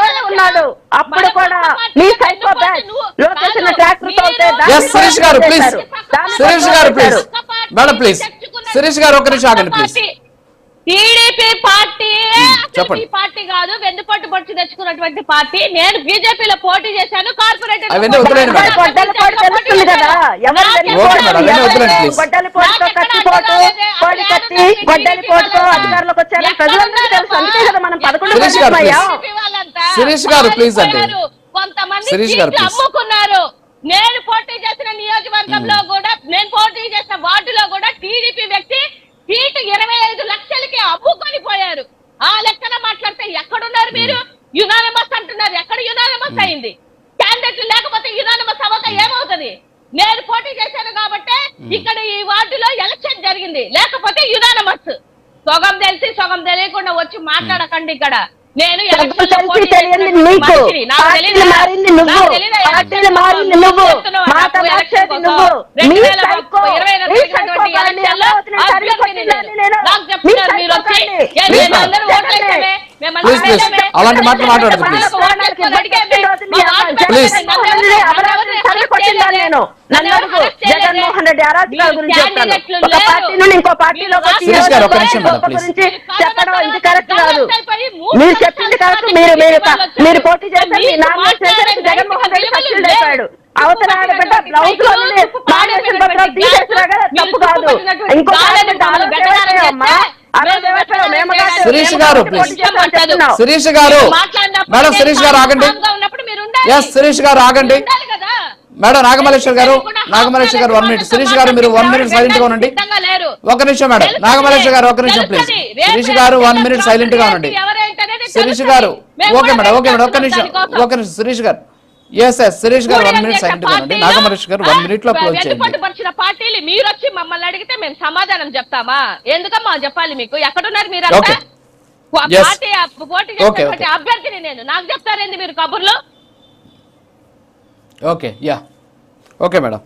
అందులోనే ఉన్నాడు. అప్పుడు కూడా మీ psycho batch Lokesh tractor Shirish garu please, Sirish garu please, madam please, Sirish గారు ఒక నిమిషం ఆగండి ప్లీజ్. టీడీపీ పార్టీ ఈ పార్టీ కాదు, వెన్నుపోటు పొడిచి తెచ్చుకున్నటువంటి పార్టీ. నేను బీజేపీలో పోటీ చేశాను, కార్పొరేటర్ శిరీష్ గారు ప్లీజ్ అండి, కొంతమంది అమ్ముకున్నారు. నేను పోటీ చేసిన నియోజకవర్గంలో కూడా, నేను పోటీ చేసిన వార్డులో కూడా టీడీపీ వ్యక్తి సీటు 25 లక్షలకి అమ్ముకొని పోయారు. ఆ లెక్కన మాట్లాడితే ఎక్కడున్నారు మీరు? యునానిమస్ అంటున్నారు, ఎక్కడ యునానిమస్ అయింది? క్యాండిడేట్లు లేకపోతే యునానిమస్ అవ్వక ఏమవుతుంది? నేను పోటీ చేశాను కాబట్టి ఇక్కడ ఈ వార్డులో ఎలక్షన్ జరిగింది, లేకపోతే యునానిమస్. సొగం తెలిసి సొగం తెలియకుండా వచ్చి మాట్లాడకండి ఇక్కడ. నేను అలాంటి మాటలు మాట్లాడదు జగన్మోహన్ రెడ్డి అరాచకాల గురించి చెప్తాను. ఒక పార్టీ నుండి ఇంకో పార్టీలోకి చెప్పడం ఇది కరెక్ట్ కాదు. మీరు చెప్పింది కరెక్ట్. మీరు పోటీ చేశారు, మీ నామినేషన్ చేశారు, జగన్మోహన్ రెడ్డి సస్పెండ్ అయిపోయాడు. అవతల ఆడబిడ్డ బ్లౌజ్ లో నామినేషన్ పత్రాలు తీసేసినా కదా తప్పు కాదు. ఇంకో శిరీష్ గారు శిరీష్ గారు మేడం, శిరీష్ గారు ఆగండి. ఎస్ శిరీష్ గారు ఆగండి. మేడం నాగమల్లేశ్వర్ గారు, నాగమల్లేశ్వర్ గారు 1 మినిట్. శిరీష్ గారు మీరు 1 మినిట్ సైలెంట్ గా ఉండండి. ఒక నిమిషం మేడం. నాగమల్లేశ్వర్ గారు ఒక నిమిషం ప్లీజ్. శిరీష్ గారు 1 మినిట్ సైలెంట్ గా ఉండండి. శిరీష్ గారు ఓకే మేడం, ఓకే మేడం, ఒక్క నిమిషం, ఒక నిమిషం. శిరీష్ గారు ఎస్ ఎస్ శిరీష్ గారు 1 మినిట్ సైలెంట్ గా ఉండండి. నాగమల్లేశ్వర్ గారు 1 మినిట్ లో క్లోజ్ చేయండి. పార్టీలు మీరు వచ్చి మమ్మల్ని అడిగితే మేము సమాధానం చెప్తామా? ఎందుకమ్మా చెప్పాలి మీకు? ఎక్కడున్నారు మీరు? పార్టీ అభ్యర్థిని నేను, నాకు చెప్తారేంది మీరు కబుర్లు? Okay yeah okay madam.